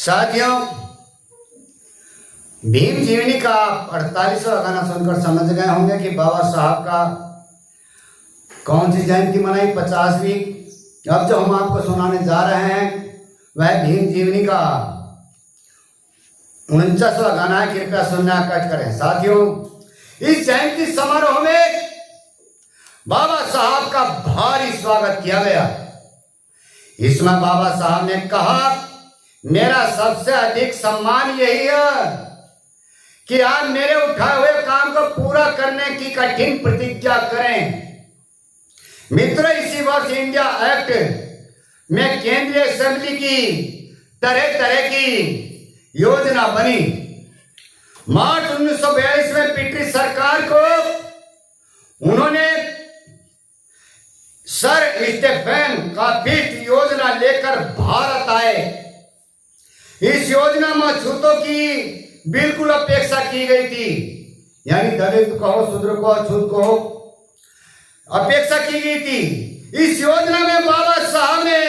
साथियों, भीम जीवनी का 48वां गाना सुनकर समझ गए होंगे कि बाबा साहब का कौन सी जयंती मनाई, 50वीं। अब जो हम आपको सुनाने जा रहे हैं वह भीम जीवनी का 49वां गाना है। कृपया सुनना कट करें। साथियों, इस जयंती समारोह में बाबा साहब का भारी स्वागत किया गया। इसमें बाबा साहब ने कहा, मेरा सबसे अधिक सम्मान यही है कि आप मेरे उठाए हुए काम को पूरा करने की कठिन प्रतिज्ञा करें। मित्रों, इसी वर्ष इंडिया एक्ट में केंद्रीय असेंबली की तरह तरह की योजना बनी। मार्च 1942 में ब्रिटिश सरकार को उन्होंने सर स्टेफन का फिस्ट योजना लेकर भारत आए। इस योजना में छूतों की बिल्कुल अपेक्षा की गई थी, यानी दलित कहो, शूद्र को, अछूत को अपेक्षा की गई थी। इस योजना में बाबा साहब ने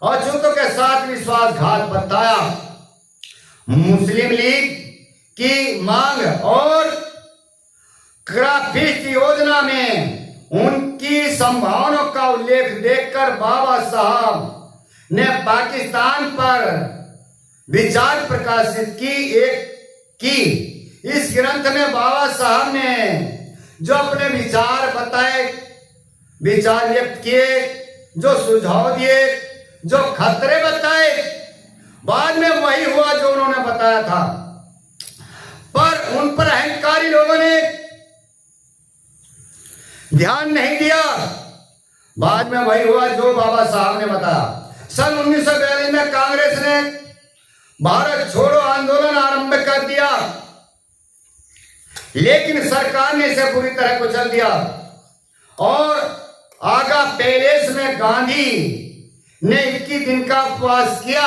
अछूतों के साथ विश्वासघात बताया। मुस्लिम लीग की मांग और क्राफिस्ट योजना में उनकी संभावनाओं का उल्लेख देखकर बाबा साहब ने पाकिस्तान पर विचार प्रकाशित की। इस ग्रंथ में बाबा साहब ने जो अपने विचार बताए, विचार व्यक्त किए, जो सुझाव दिए, जो खतरे बताए, बाद में वही हुआ जो उन्होंने बताया था। पर उन पर अहंकारी लोगों ने ध्यान नहीं दिया। बाद में वही हुआ जो बाबा साहब ने बताया। सन 1942 में कांग्रेस ने भारत छोड़ो आंदोलन आरंभ कर दिया, लेकिन सरकार ने इसे पूरी तरह कुचल दिया और आगा पैलेस में गांधी ने 21 दिन का उपवास किया,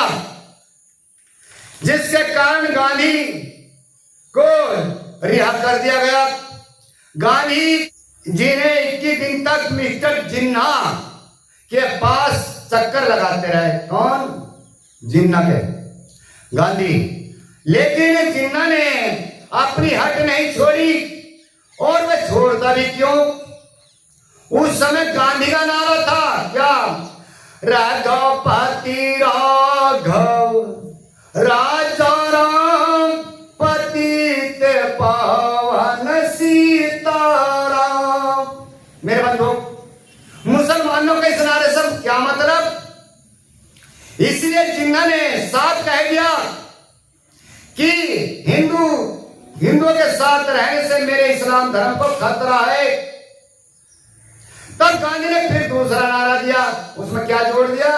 जिसके कारण गांधी को रिहा कर दिया गया। गांधी जी ने 21 दिन तक मिस्टर जिन्ना के पास चक्कर लगाते रहे। कौन? जिन्ना के गांधी। लेकिन जिन्ना ने अपनी हट नहीं छोड़ी, और वह छोड़ता भी क्यों? उस समय गांधी का नारा था क्या? राघवपति राघव राजा राम पतित पावन सीताराम। मेरे बंधु, मुसलमानों के इस नारे से क्या मतलब? इसलिए जिन्ना ने साफ कह दिया कि हिंदुओं के साथ रहने से मेरे इस्लाम धर्म को खतरा है। तब गांधी ने फिर दूसरा नारा दिया। उसमें क्या जोड़ दिया?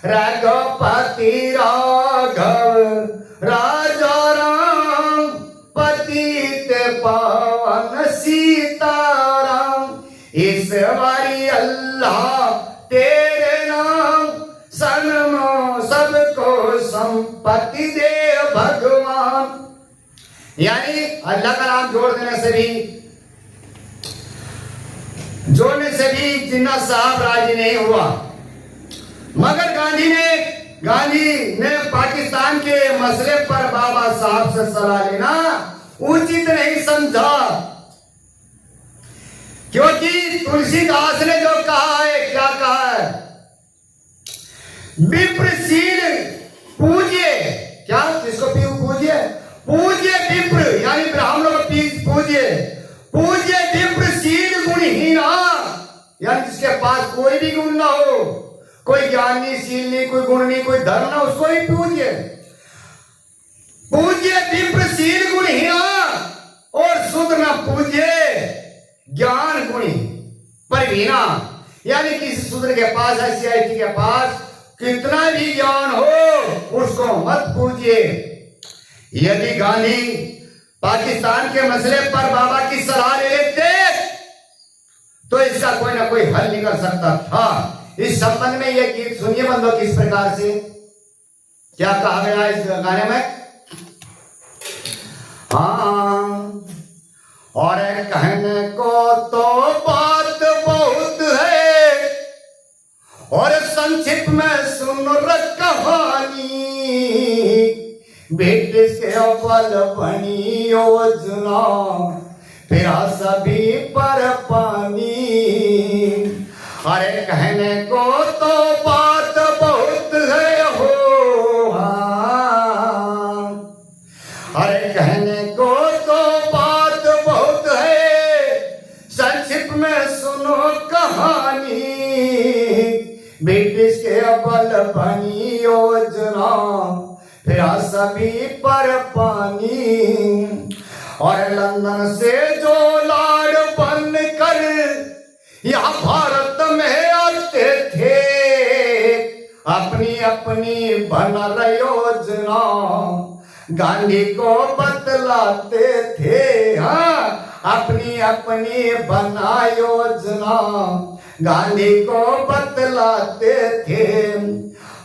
राघवपति राघव राजा राम पतित पावन सीताराम। ईश्वरी अल्लाह तेरे नाम, सनमो सबको संपत्ति दे भगवान। यानी अल्लाह का नाम जोड़ने से भी जिन्ना साहब राजी नहीं हुआ। मगर गांधी ने पाकिस्तान के मसले पर बाबा साहब से सलाह लेना उचित नहीं समझा, क्योंकि तुलसीदास ने जो कहा है, क्या कहा है? विप्रशील पूज्य, क्या? किसको पूज्य? पूज्य विप्र, यानी ब्राह्मणों को पूज्य विप्रशील गुणहीन, यानी जिसके पास कोई भी गुण ना हो, कोई ज्ञान नहीं, शील नहीं, कोई गुण नहीं, कोई धर्म ना, उसको ही पूज्य विप्रशील गुणहीन और शूद्र ना पूज्य ज्ञान गुणी परवीना। यानी किसी शूद्र के पास, ICIT के पास कितना भी ज्ञान हो, उसको मत पूजिए। यदि गांधी पाकिस्तान के मसले पर बाबा की सलाह ले लेते तो इसका कोई ना कोई हल निकल सकता था। इस संबंध में यह गीत सुनिए बंधुओं, किस प्रकार से क्या कहा गया इस गाने में। हाँ, और कहने को तो बात बहुत है, और संक्षिप्त में सुन कहानी। ब्रिटिश के बल बनी योजना, फिरा सभी पर पानी। अरे कहने को तो बात बहुत है हो, हाँ। अरे कहने को तो बात बहुत है, संक्षिप्त में सुनो कहानी। ब्रिटिश के बल बनी योजना, फिरा सभी पर पानी। और लंदन से जो लाड बन कर यहाँ भारत में आते थे, अपनी अपनी बना योजना गांधी को बतलाते थे। हाँ, अपनी अपनी बना योजना गांधी को बतलाते थे।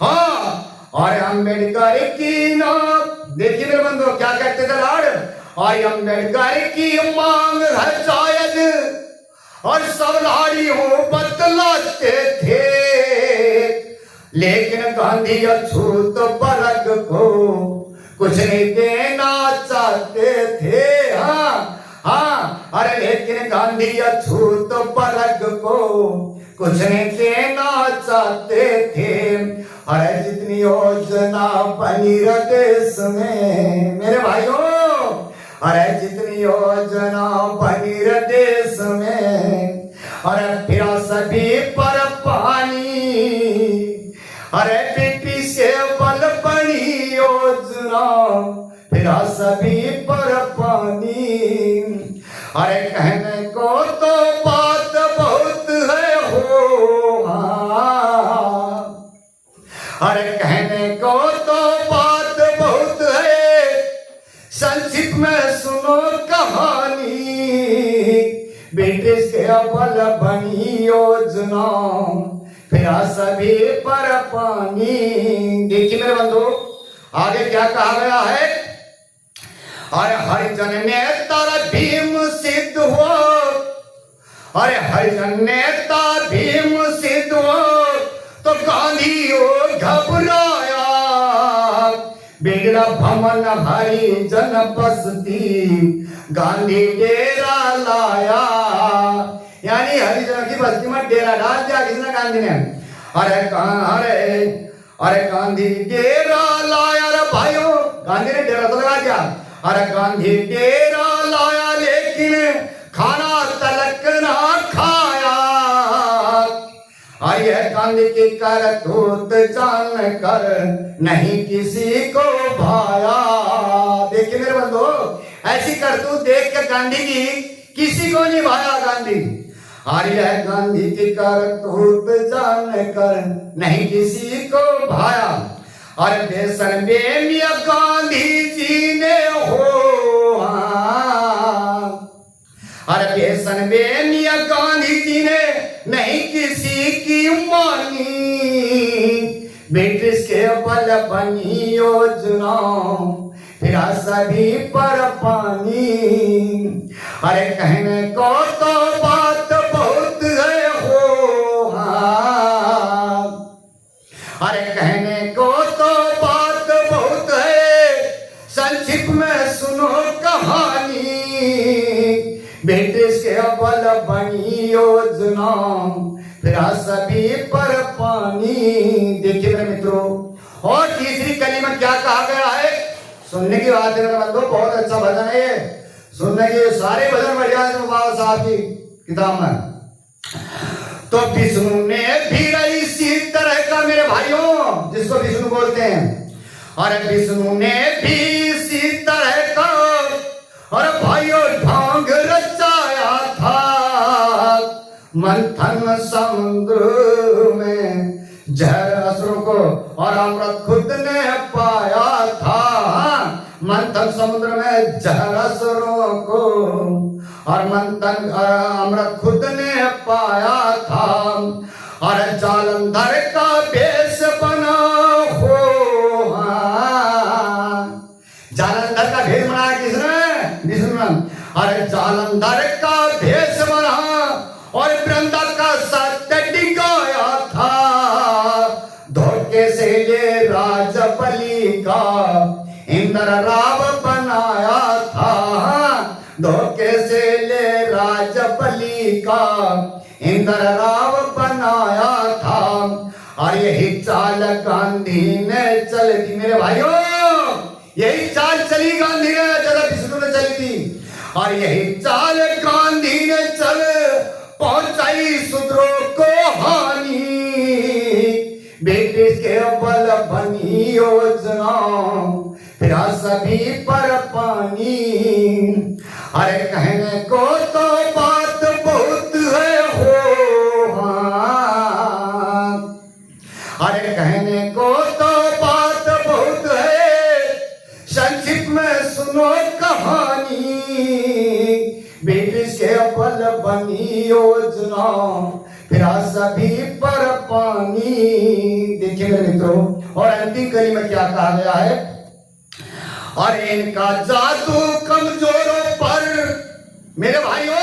हाँ, और अम्बेडकर की ना, देखिए मेरे बंधु क्या कहते थे लाड, और अम्बेडकर की मांग है शायद, और सब लाड़ियों बतलाते थे। लेकिन गांधी अछूत वर्ग को कुछ नहीं देना चाहते थे। हाँ हाँ, अरे लेकिन गांधी अछूत वर्ग को कुछ नहीं देना चाहते थे। अरे जितनी योजना बनी देश में मेरे भाइयों, अरे जितनी योजना बनी देश में, अरे फिरा सभी पर पानी। अरे ब्रिटिश के बल बनी योजना, फिरा सभी पर पानी। अरे कहने को तो बात बहुत है हो, हाँ। अरे कहने को तो बात बहुत है, संक्षिप्त में सुनो कहानी। ब्रिटिश के बल बनी योजना, फिरा सभी पर पानी। देखिए मेरे बंधु आगे क्या कहा गया है। अरे हरिजन नेता भीम सिद्ध हो, अरे हरिजन नेता भीम सिद्ध हो, तो गांधी हो घबराया। बिगड़ा भमन हरिजन बस्ती, गांधी डेरा लाया। यानी हरिजन की बस्ती में डेरा डाल दिया किसने, गांधी ने। अरे गांधी डेरा लाया रे भाइयों, गांधी ने डेरा तो लगा दिया। अरे गांधी डेरा लाया लेकिन खाना तलक ना खाया। अरे गांधी की करतूत जान कर नहीं किसी को भाया। देखिए मेरे बंधु, ऐसी करतूत देख के गांधी की किसी को नहीं भाया गांधी। आर्य गांधी की करतूत जान कर नहीं किसी को भाया। और बेसन बेमिया गांधी जी ने हो, अरे बेसन बेमिया गांधी जी ने नहीं किसी की मानी। ब्रिटिश के बल बनी योजना, फिरा सभी पर पानी। अरे कहने को तो बात बहुत है हो, हाँ। अरे कहने को तो बात बहुत है, संक्षिप्त में सुनो कहानी। ब्रिटिश के बल बनी योजना, फिरा सभी पर पानी। देखिए मेरे मित्रों, और तीसरी कली में क्या कहा गया है, सुनने की बात है मेरे बंधु। बहुत अच्छा भजन है ये, सुनने के सारे भजन बढ़िया है बाबा साहब की किताब में। तो विष्णु ने भी इसी तरह का मेरे भाइयों, जिसको विष्णु बोलते हैं, और विष्णु ने भी इसी तरह का और भाइयों ढोंग रचाया था। मंथन समुद्र में जहर असुरों को और अमृत खुद ने पाया था। मंथन समुद्र में जहर असुरों को और मंथन अमृत खुद ने पाया था। और जालंधर का भेष बना हो, जालंधर का भेष बनाया किसने, विष्णु। अरे जालंधर का भेष बना और वृंदा का सत्य डिगाया था। धोखे से ये राजबली का इंद्र राव बनाया था, धोखे से ले राज बलि का इंद्र राव बनाया था। और यही चाल गांधी ने चल दी मेरे भाइयों, यही चाल चली गांधी ने, जरा विष्णु ने चली थी। और यही चाल गांधी ने चल पहुंचाई शूद्रों को हानि, ब्रिटिश के बल बनी योजना फिर सभी पर पानी। अरे कहने को तो बात बहुत है हो, हाँ। अरे कहने को तो बात बहुत है, संक्षिप्त में सुनो कहानी। ब्रिटिश के बल बनी योजना फिर सभी पर पानी। देखिए मेरे मित्रों, और अंतिम कड़ी में क्या कहा गया है, और इनका जादू कमजोरों पर मेरे भाइयों,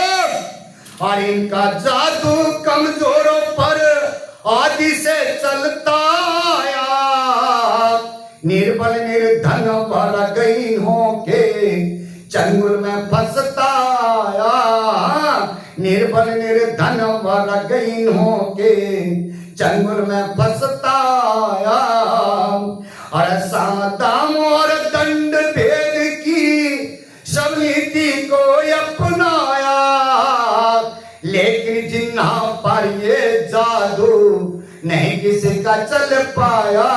और इनका जादू कमजोरों पर आदि से चलता आया, निर्बल निर्धन पर गई हो के चंगुल में फंसता आया, निर्बल निर्धन पर गई हो के चंगुल में फंसता आया। और सादाम और दंड भेद की सब नीति को अपनाया, लेकिन जिन्ना पर ये जादू नहीं किसी का चल पाया।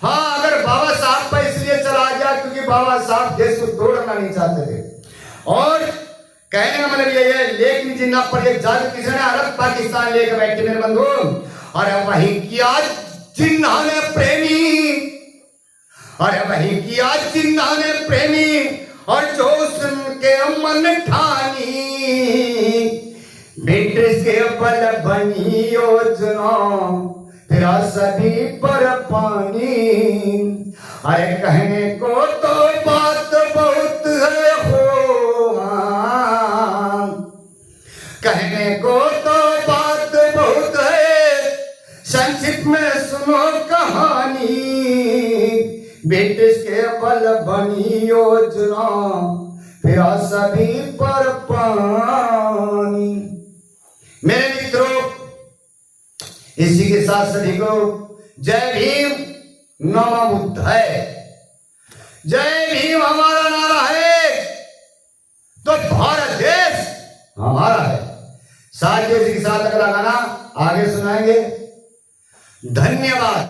हाँ, अगर बाबा साहब पर इसलिए चला गया क्योंकि बाबा साहब देश को तोड़ना नहीं चाहते थे, और कहने का मतलब ये है, लेकिन जिन्ना पर ये जादू किसी ने अलग पाकिस्तान लेकर बैठे मेरे बंधु। और वही किया जिन्ना ने प्रेमी, और वही किया जिन्ना ने प्रेमी, और जो सुन के मन ठानी, ब्रिटिश के बल बनी योजना फिर सभी पर पानी। अरे कहने को तो बात बहुत है हो, कहने को तो बात बहुत है, संक्षिप्त में सुनो कहानी। ब्रिटिश के बल बनी योजना फिर सभी पर पानी। मेरे मित्रों, इसी के साथ सभी को जय भीम, नमो बुद्धाय। जय भीम हमारा नारा है तो भारत देश हमारा है। साथियों, इसी के साथ अगला गाना आगे सुनाएंगे। धन्यवाद।